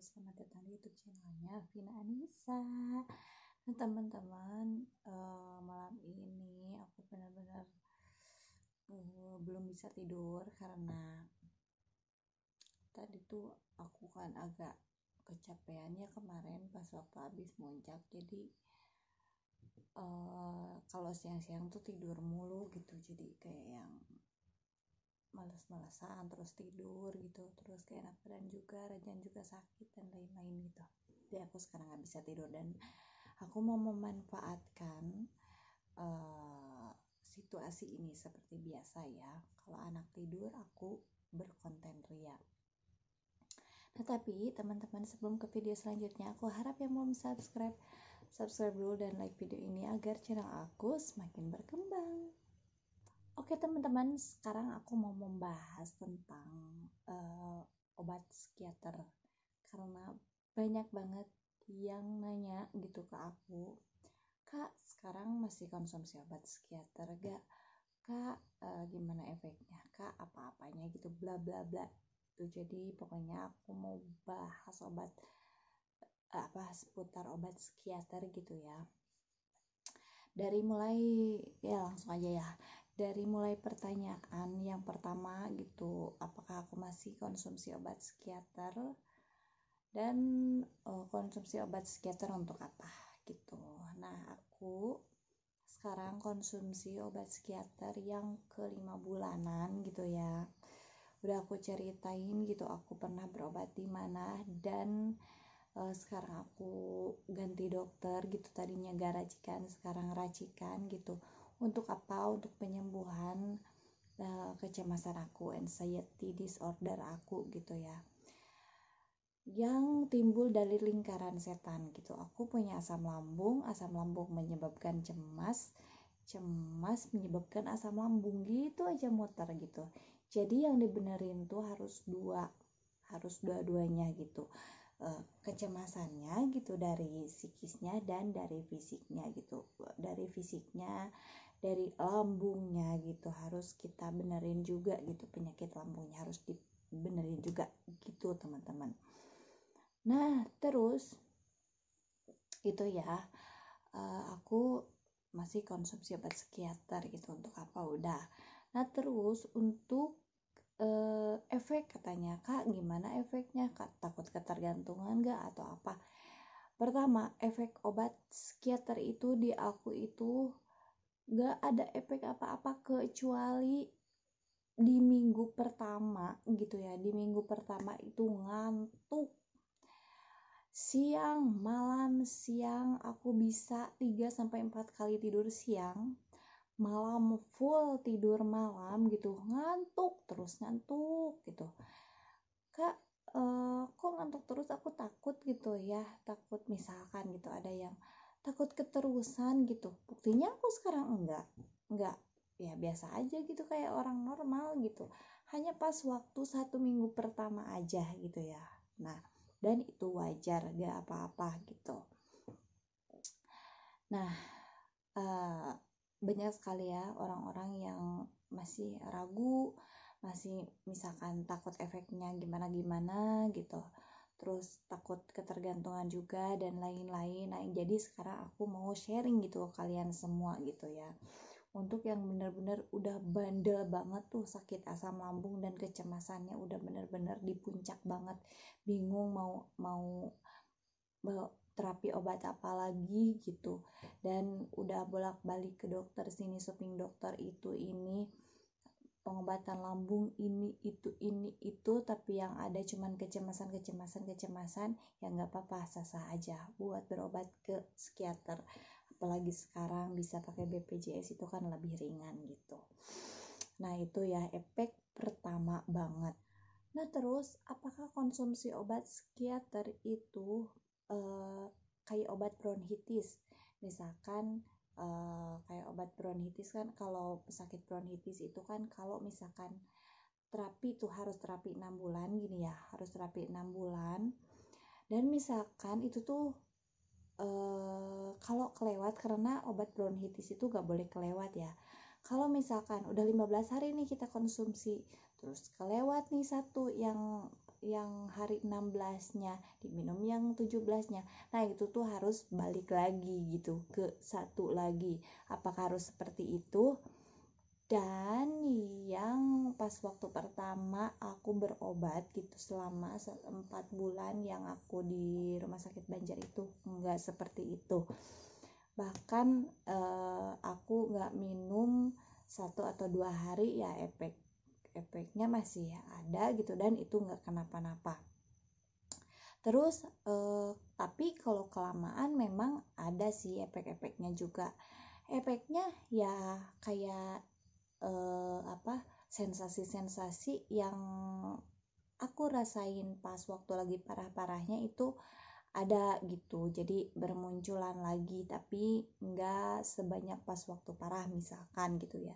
selamat datang di YouTube channelnya Vina Anissa. Nah teman-teman, malam ini aku benar-benar belum bisa tidur karena tadi tuh aku kan agak kecapeannya kemarin pas waktu habis muncak. Jadi kalau siang-siang tuh tidur mulu gitu, jadi kayak yang males-malesan terus tidur gitu, terus kayak enak badan juga, ranjang juga sakit dan lain-lain gitu. Jadi aku sekarang nggak bisa tidur dan aku mau memanfaatkan situasi ini seperti biasa ya. Kalau anak tidur aku berkonten ria. Nah tapi teman-teman, sebelum ke video selanjutnya, aku harap yang mau subscribe dulu dan like video ini agar channel aku semakin berkembang. Oke teman-teman, sekarang aku mau membahas tentang obat psikiater, karena banyak banget yang nanya gitu ke aku, Kak sekarang masih konsumsi obat psikiater gak? Kak gimana efeknya? Kak apa-apanya gitu, bla bla bla tuh. Jadi pokoknya aku mau bahas seputar obat psikiater gitu ya. Dari mulai langsung aja ya. Dari mulai pertanyaan yang pertama gitu, apakah aku masih konsumsi obat psikiater dan konsumsi obat psikiater untuk apa gitu. Nah aku sekarang konsumsi obat psikiater yang ke-5 bulanan gitu ya. Udah aku ceritain gitu aku pernah berobat di mana dan sekarang aku ganti dokter gitu, tadinya gak racikan sekarang racikan gitu. Untuk apa? Untuk penyembuhan kecemasan aku, anxiety disorder aku gitu ya, yang timbul dari lingkaran setan gitu. Aku punya asam lambung menyebabkan cemas menyebabkan asam lambung, gitu aja muter gitu. Jadi yang dibenerin tuh harus dua-duanya gitu, kecemasannya gitu dari psikisnya dan dari fisiknya gitu. Dari fisiknya, dari lambungnya gitu harus kita benerin juga gitu, penyakit lambungnya harus dibenerin juga gitu teman-teman. Nah terus itu ya, aku masih konsumsi obat psikiater gitu. Untuk apa? Udah. Nah terus untuk efek, katanya Kak gimana efeknya, Kak takut ketergantungan gak atau apa? Pertama, efek obat psikiater itu di aku itu gak ada efek apa-apa kecuali di minggu pertama gitu ya. Di minggu pertama itu ngantuk siang aku bisa 3-4 kali tidur siang, malam full tidur malam gitu, ngantuk gitu. Kak kok ngantuk terus? Aku takut gitu ya, takut misalkan gitu ada yang takut keterusan gitu. Buktinya aku sekarang enggak ya, biasa aja gitu kayak orang normal gitu, hanya pas waktu 1 minggu pertama aja gitu ya. Nah dan itu wajar, gak apa-apa gitu. Nah banyak sekali ya orang-orang yang masih ragu, masih misalkan takut efeknya gimana gitu, terus takut ketergantungan juga dan lain-lain. Nah jadi sekarang aku mau sharing gitu ke kalian semua gitu ya, untuk yang benar-benar udah bandel banget tuh, sakit asam lambung dan kecemasannya udah benar-benar di puncak banget, bingung mau terapi obat apa lagi gitu, dan udah bolak-balik ke dokter sini, shopping dokter ini, pengobatan lambung ini itu, tapi yang ada cuman kecemasan ya nggak apa-apa, sah-sah aja buat berobat ke psikiater. Apalagi sekarang bisa pakai BPJS, itu kan lebih ringan gitu. Nah itu ya efek pertama banget. Nah terus apakah konsumsi obat psikiater itu kayak obat bronkitis? Misalkan kayak obat bronkitis kan, kalau sakit bronkitis itu kan kalau misalkan terapi tuh harus terapi 6 bulan gini ya, harus terapi 6 bulan. Dan misalkan itu tuh kalau kelewat, karena obat bronkitis itu gak boleh kelewat ya. Kalau misalkan udah 15 hari nih kita konsumsi, terus kelewat nih satu yang yang hari 16-nya, diminum yang 17-nya. Nah itu tuh harus balik lagi gitu ke satu lagi. Apakah harus seperti itu? Dan yang pas waktu pertama aku berobat gitu selama 4 bulan yang aku di rumah sakit Banjar itu enggak seperti itu. Bahkan aku enggak minum 1 atau 2 hari ya efeknya masih ada gitu dan itu enggak kenapa-napa. Terus tapi kalau kelamaan memang ada sih efek-efeknya juga. Efeknya ya kayak sensasi-sensasi yang aku rasain pas waktu lagi parah-parahnya itu ada gitu, jadi bermunculan lagi tapi enggak sebanyak pas waktu parah misalkan gitu ya.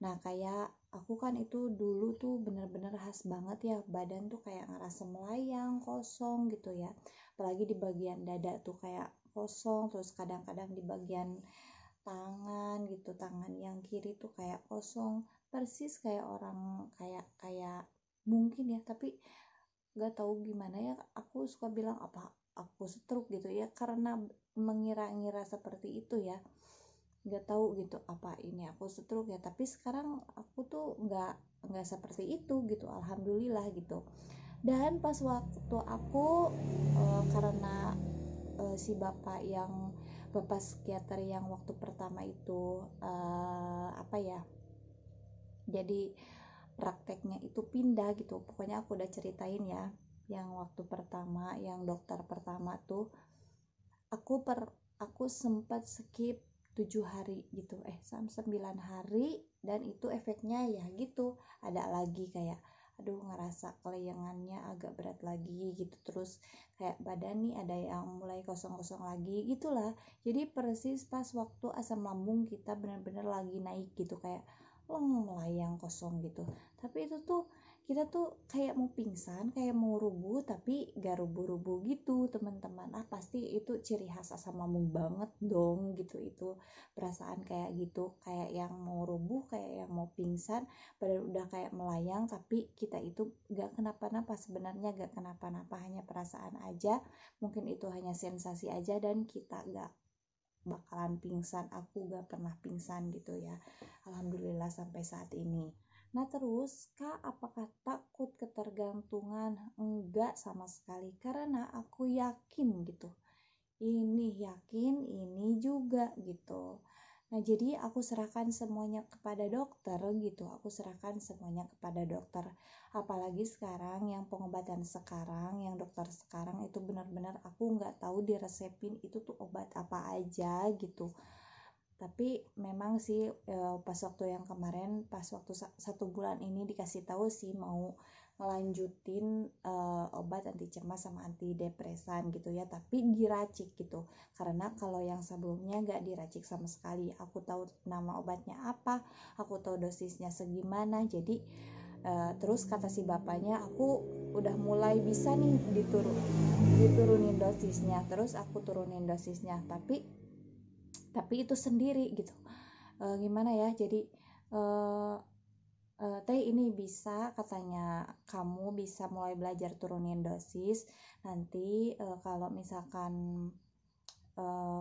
Nah kayak aku kan itu dulu tuh bener-bener khas banget ya, badan tuh kayak ngerasa melayang, kosong gitu ya, apalagi di bagian dada tuh kayak kosong, terus kadang-kadang di bagian tangan gitu, tangan yang kiri tuh kayak kosong, persis kayak orang kayak mungkin ya, tapi nggak tahu gimana ya, aku suka bilang apa aku stroke gitu ya, karena mengira-ngira seperti itu ya, nggak tahu gitu apa ini aku stroke ya, tapi sekarang aku tuh nggak seperti itu gitu, alhamdulillah gitu. Dan pas waktu aku karena si bapak psikiater yang waktu pertama itu jadi prakteknya itu pindah gitu, pokoknya aku udah ceritain ya yang waktu pertama, yang dokter pertama tuh aku sempat skip 7 hari gitu 9 hari, dan itu efeknya ya gitu, ada lagi kayak aduh ngerasa kelayangannya agak berat lagi gitu, terus kayak badan nih ada yang mulai kosong-kosong lagi gitulah. Jadi persis pas waktu asam lambung kita benar-benar lagi naik gitu, kayak melayang kosong gitu. Tapi itu tuh kita tuh kayak mau pingsan, kayak mau rubuh, tapi gak rubuh-rubuh gitu teman-teman. Pasti itu ciri khas asam lambung banget dong gitu, itu perasaan kayak gitu, kayak yang mau rubuh, kayak yang mau pingsan, padahal udah kayak melayang, tapi kita itu gak kenapa-napa, sebenarnya gak kenapa-napa, hanya perasaan aja, mungkin itu hanya sensasi aja, dan kita gak bakalan pingsan. Aku gak pernah pingsan gitu ya, alhamdulillah sampai saat ini. Nah terus Kak, apakah takut ketergantungan? Enggak sama sekali, karena aku yakin gitu, ini yakin, ini juga gitu. Nah jadi aku serahkan semuanya kepada dokter gitu, aku serahkan semuanya kepada dokter. Apalagi sekarang yang pengobatan sekarang, yang dokter sekarang itu benar-benar aku nggak tahu diresepin itu tuh obat apa aja gitu. Tapi memang sih pas waktu yang kemarin, pas waktu 1 bulan ini dikasih tahu sih mau ngelanjutin obat anti cemas sama antidepresan gitu ya, tapi diracik gitu, karena kalau yang sebelumnya gak diracik sama sekali. Aku tahu nama obatnya apa, aku tahu dosisnya segimana, jadi terus kata si bapaknya aku udah mulai bisa nih diturunin dosisnya, terus aku turunin dosisnya, tapi itu sendiri gitu. Gimana ya, jadi Teh ini bisa, katanya kamu bisa mulai belajar turunin dosis, nanti kalau misalkan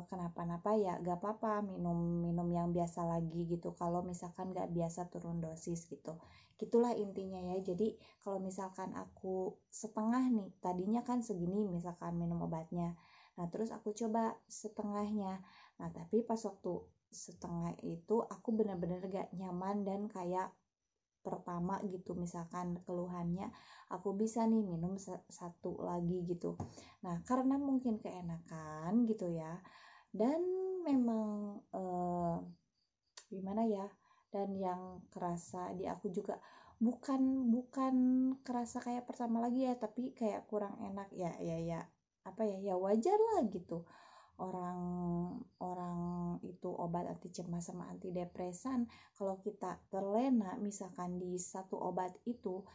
kenapa-napa ya gak apa-apa, minum yang biasa lagi gitu, kalau misalkan gak biasa turun dosis gitu. Gitulah intinya ya. Jadi kalau misalkan aku setengah nih, tadinya kan segini misalkan minum obatnya, nah terus aku coba setengahnya, nah tapi pas waktu setengah itu aku benar-benar gak nyaman, dan kayak pertama gitu misalkan keluhannya, aku bisa nih minum satu lagi gitu. Nah karena mungkin keenakan gitu ya, dan memang gimana ya, dan yang kerasa di aku juga bukan kerasa kayak pertama lagi ya, tapi kayak kurang enak ya ya wajar lah gitu. Orang itu obat anti cemas sama antidepresan, kalau kita terlena misalkan di satu obat itu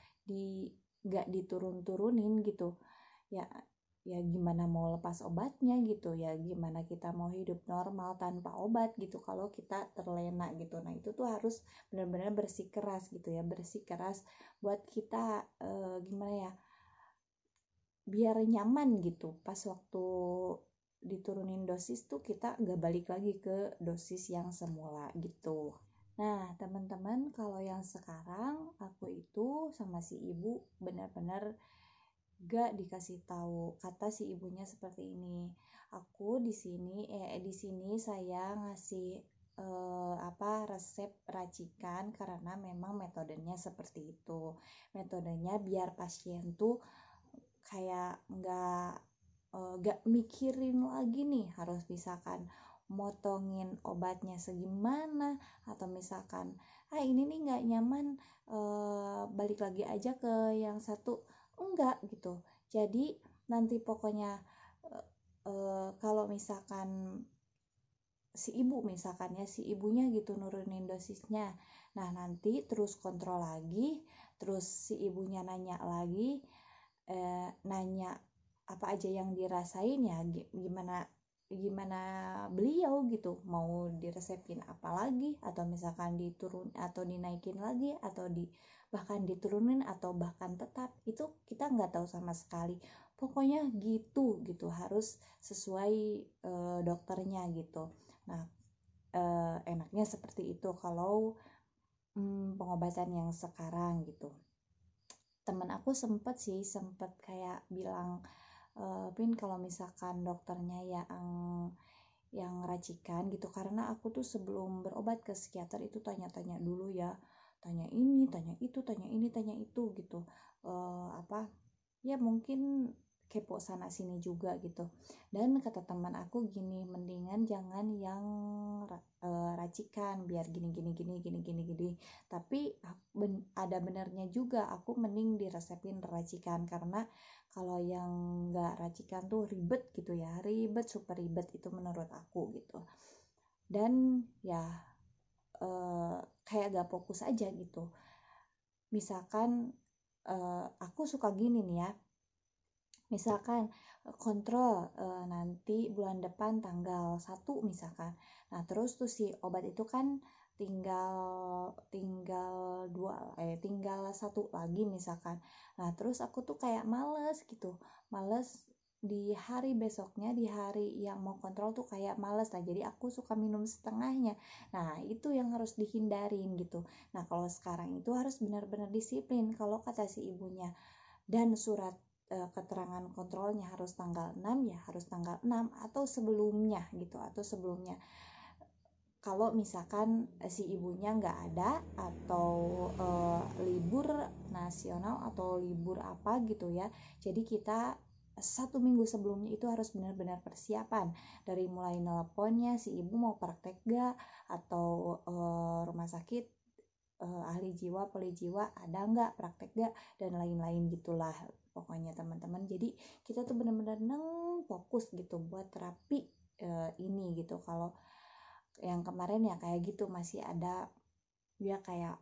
gak diturun-turunin gitu ya, gimana mau lepas obatnya gitu ya, gimana kita mau hidup normal tanpa obat gitu kalau kita terlena gitu. Nah itu tuh harus benar-benar bersikeras gitu ya, bersikeras buat kita gimana ya, biar nyaman gitu. Pas waktu diturunin dosis tuh kita gak balik lagi ke dosis yang semula gitu. Nah, teman-teman, kalau yang sekarang aku itu sama si ibu benar-benar gak dikasih tahu. Kata si ibunya seperti ini. Aku di sini saya ngasih resep racikan karena memang metodenya seperti itu. Metodenya biar pasien tuh kayak gak mikirin lagi nih harus misalkan motongin obatnya segimana, atau misalkan ini nih gak nyaman, balik lagi aja ke yang satu, enggak gitu. Jadi nanti pokoknya kalau misalkan si ibunya gitu nurunin dosisnya, nah nanti terus kontrol lagi, terus si ibunya nanya lagi, nanya apa aja yang dirasain, ya gimana beliau gitu, mau diresepin apa lagi, atau misalkan diturun atau dinaikin lagi, atau bahkan diturunin atau bahkan tetap, itu kita nggak tahu sama sekali. Pokoknya gitu harus sesuai dokternya gitu. Nah, enaknya seperti itu kalau pengobatan yang sekarang gitu. Temen aku sempet kayak bilang, Pin, kalau misalkan dokternya yang racikan gitu, karena aku tuh sebelum berobat ke psikiater itu tanya-tanya dulu ya, tanya ini, tanya itu, tanya ini, tanya itu gitu, ya mungkin kepo sana sini juga gitu. Dan kata teman aku gini, mendingan jangan yang racikan, biar gini. Tapi ada benarnya juga, aku mending diresepin racikan, karena kalau yang nggak racikan tuh ribet gitu ya, super ribet itu menurut aku gitu. Dan ya kayak gak fokus aja gitu. Misalkan aku suka gini nih ya, misalkan kontrol nanti bulan depan tanggal 1 misalkan. Nah, terus tuh si obat itu kan tinggal satu lagi misalkan. Nah, terus aku tuh kayak males gitu. Males di hari besoknya, di hari yang mau kontrol tuh kayak males lah. Jadi aku suka minum setengahnya. Nah, itu yang harus dihindarin gitu. Nah, kalau sekarang itu harus benar-benar disiplin. Kalau kata si ibunya, dan surat keterangan kontrolnya harus tanggal 6, ya harus tanggal 6 atau sebelumnya gitu, kalau misalkan si ibunya nggak ada, atau libur nasional atau libur apa gitu ya, jadi kita 1 minggu sebelumnya itu harus benar-benar persiapan, dari mulai nelponnya si ibu mau praktek gak, atau rumah sakit ahli jiwa, poli jiwa ada nggak, praktek gak, dan lain-lain gitulah pokoknya teman-teman. Jadi kita tuh benar-benar fokus gitu buat terapi ini gitu. Kalau yang kemarin ya kayak gitu, masih ada ya kayak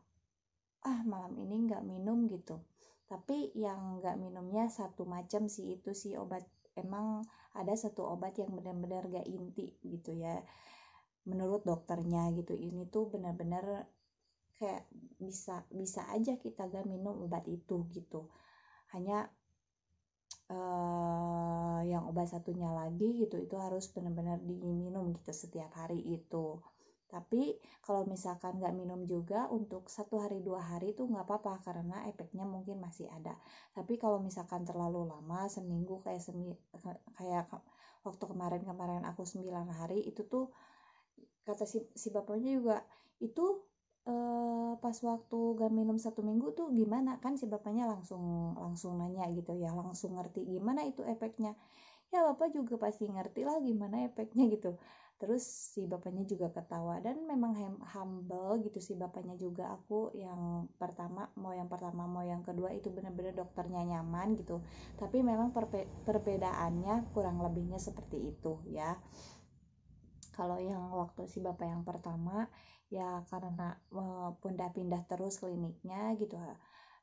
malam ini nggak minum gitu, tapi yang nggak minumnya satu macam sih, itu sih obat, emang ada satu obat yang benar-benar gak inti gitu ya menurut dokternya gitu. Ini tuh benar-benar kayak bisa aja kita gak minum obat itu gitu, hanya yang obat satunya lagi gitu, itu harus benar-benar diminum gitu setiap hari itu. Tapi kalau misalkan gak minum juga untuk 1 hari 2 hari itu gak apa-apa, karena efeknya mungkin masih ada. Tapi kalau misalkan terlalu lama, seminggu, kayak waktu kemarin aku 9 hari itu tuh, kata si bapaknya juga itu pas waktu gak minum 1 minggu tuh gimana, kan si bapaknya langsung nanya gitu ya, langsung ngerti gimana itu efeknya. Ya bapak juga pasti ngerti lah gimana efeknya gitu. Terus si bapaknya juga ketawa, dan memang humble gitu si bapaknya juga. Aku yang pertama mau yang kedua itu benar-benar dokternya nyaman gitu, tapi memang perbedaannya kurang lebihnya seperti itu ya. Kalau yang waktu si bapak yang pertama ya karena pindah-pindah terus kliniknya gitu,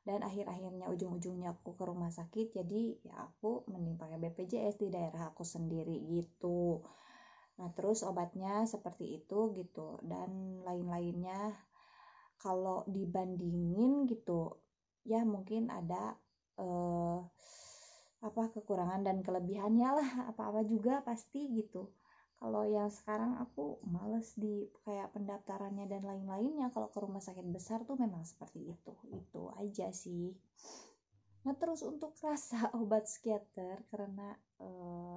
dan akhir-akhirnya ujung-ujungnya aku ke rumah sakit, jadi ya aku mending pakai BPJS di daerah aku sendiri gitu. Nah, terus obatnya seperti itu gitu, dan lain-lainnya kalau dibandingin gitu ya mungkin ada kekurangan dan kelebihannya lah, apa-apa juga pasti gitu. Kalau yang sekarang aku males di kayak pendaftarannya dan lain-lainnya. Kalau ke rumah sakit besar tuh memang seperti itu aja sih. Nah terus untuk rasa obat psikiater, karena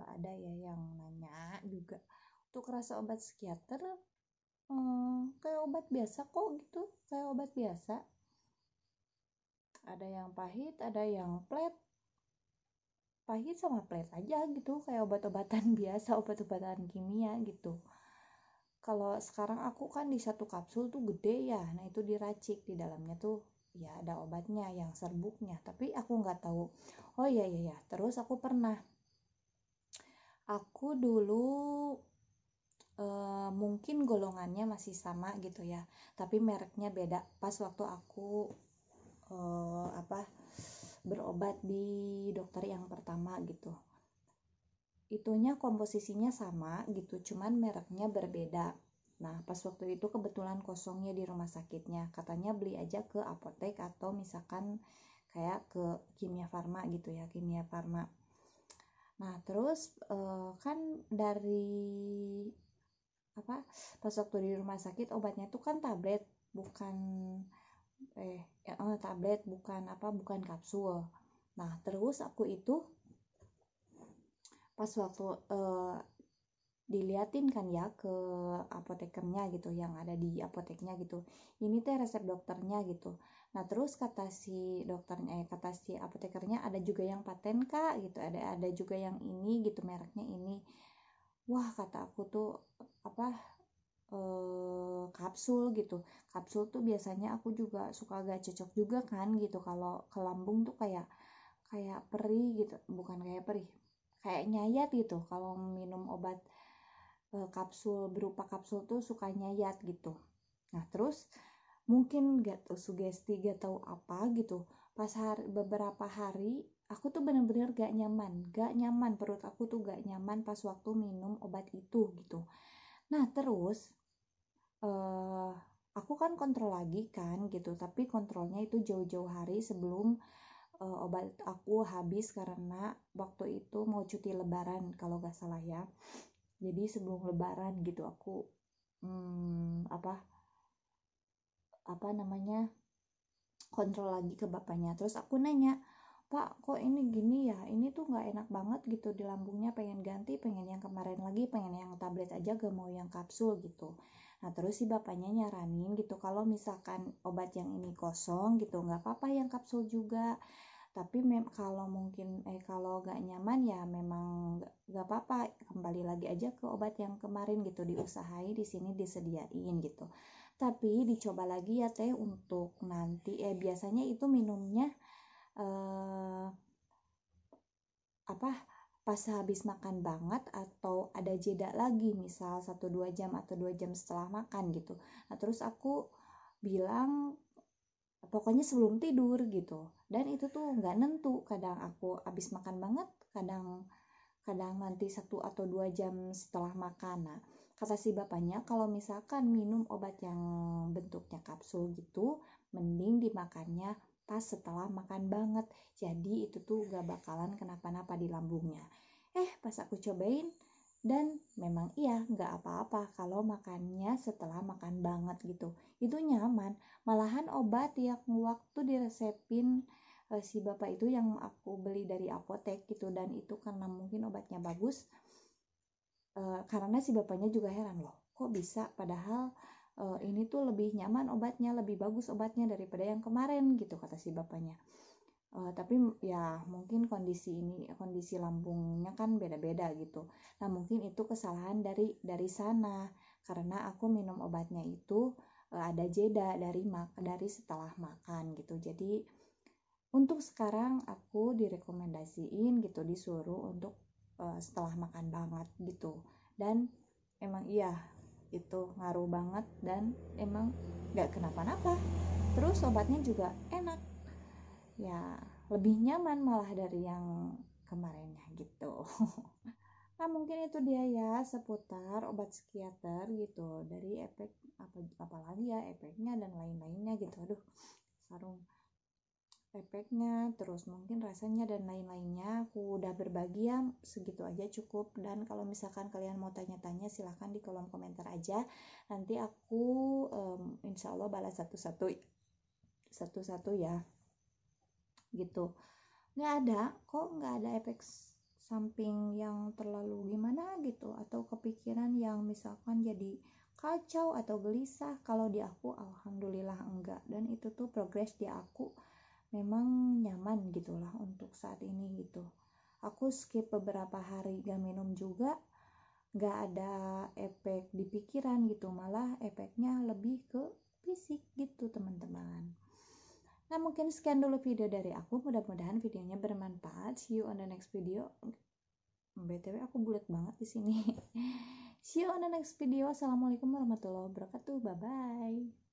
ada ya yang nanya juga, untuk rasa obat psikiater kayak obat biasa kok gitu, kayak obat biasa, ada yang pahit ada yang pahit sama pahit aja gitu, kayak obat-obatan biasa, obat-obatan kimia gitu. Kalau sekarang aku kan di satu kapsul tuh gede ya, nah itu diracik di dalamnya tuh ya ada obatnya yang serbuknya, tapi aku nggak tahu. Oh iya iya ya, terus aku dulu mungkin golongannya masih sama gitu ya, tapi mereknya beda pas waktu aku berobat di dokter yang pertama gitu. Itunya komposisinya sama gitu, cuman mereknya berbeda. Nah pas waktu itu kebetulan kosongnya di rumah sakitnya, katanya beli aja ke apotek atau misalkan kayak ke Kimia Farma gitu ya, Kimia Farma. Nah terus kan dari pas waktu di rumah sakit obatnya tuh kan tablet, bukan tablet, bukan kapsul. Nah terus aku itu pas waktu diliatin kan ya ke apotekernya gitu, yang ada di apoteknya gitu, ini teh resep dokternya gitu. Nah terus kata si dokternya kata si apotekernya, ada juga yang paten kak gitu, ada juga yang ini gitu, mereknya ini. Wah kata aku tuh kapsul gitu. Kapsul tuh biasanya aku juga suka agak cocok juga kan gitu, kalau ke lambung tuh kayak kayak perih gitu, bukan kayak perih, kayak nyayat gitu kalau minum obat kapsul, berupa kapsul tuh suka nyayat gitu. Nah terus mungkin gak tau sugesti, gak tahu apa gitu, pas beberapa hari aku tuh bener-bener gak nyaman, perut aku tuh gak nyaman pas waktu minum obat itu gitu. Nah terus aku kan kontrol lagi kan gitu, tapi kontrolnya itu jauh-jauh hari sebelum obat aku habis, karena waktu itu mau cuti lebaran kalau gak salah ya. Jadi sebelum lebaran gitu aku kontrol lagi ke bapaknya. Terus aku nanya, Pak kok ini gini ya, ini tuh nggak enak banget gitu di lambungnya, pengen ganti, pengen yang kemarin lagi, pengen yang tablet aja, gak mau yang kapsul gitu. Nah terus si bapaknya nyaranin gitu, kalau misalkan obat yang ini kosong gitu nggak apa-apa yang kapsul juga, tapi kalau mungkin kalau gak nyaman ya memang gak apa-apa, kembali lagi aja ke obat yang kemarin gitu, diusahain di sini disediain gitu. Tapi dicoba lagi ya teh untuk nanti, biasanya itu minumnya eh, pas habis makan banget atau ada jeda lagi, misal 1-2 jam atau 2 jam setelah makan gitu. Nah terus aku bilang pokoknya sebelum tidur gitu, dan itu tuh nggak nentu, kadang aku habis makan banget, kadang kadang nanti 1 atau 2 jam setelah makan. Nah kata si bapaknya, kalau misalkan minum obat yang bentuknya kapsul gitu, mending dimakannya pas setelah makan banget, jadi itu tuh gak bakalan kenapa-napa di lambungnya. Pas aku cobain, dan memang iya gak apa-apa kalau makannya setelah makan banget gitu, itu nyaman. Malahan obat yang waktu diresepin si bapak itu yang aku beli dari apotek gitu, dan itu karena mungkin obatnya bagus, karena si bapaknya juga heran, loh kok bisa, padahal ini tuh lebih nyaman obatnya, lebih bagus obatnya daripada yang kemarin gitu, kata si bapaknya. Tapi ya mungkin kondisi lambungnya kan beda-beda gitu. Nah mungkin itu kesalahan dari sana, karena aku minum obatnya itu ada jeda dari setelah makan gitu. Jadi untuk sekarang aku direkomendasiin gitu, disuruh untuk setelah makan banget gitu. Dan emang iya itu ngaruh banget, dan emang gak kenapa-napa. Terus obatnya juga enak ya, lebih nyaman malah dari yang kemarinnya gitu. Nah mungkin itu dia ya seputar obat psikiater gitu, dari apalagi ya efeknya dan lain-lainnya gitu. Aduh sarung. efeknya, terus mungkin rasanya dan lain-lainnya. Aku udah berbagi ya, segitu aja cukup. Dan kalau misalkan kalian mau tanya-tanya silahkan di kolom komentar aja, nanti aku insya Allah balas satu-satu ya gitu. Nggak ada efek samping yang terlalu gimana gitu, atau kepikiran yang misalkan jadi kacau atau gelisah. Kalau di aku alhamdulillah enggak, dan itu tuh progres di aku memang nyaman gitulah untuk saat ini gitu. Aku skip beberapa hari gak minum juga, gak ada efek di pikiran gitu, malah efeknya lebih ke fisik gitu teman-teman. Nah mungkin sekian dulu video dari aku, mudah-mudahan videonya bermanfaat. See you on the next video. BTW aku bulat banget di sini. See you on the next video. Assalamualaikum warahmatullahi wabarakatuh. Bye bye.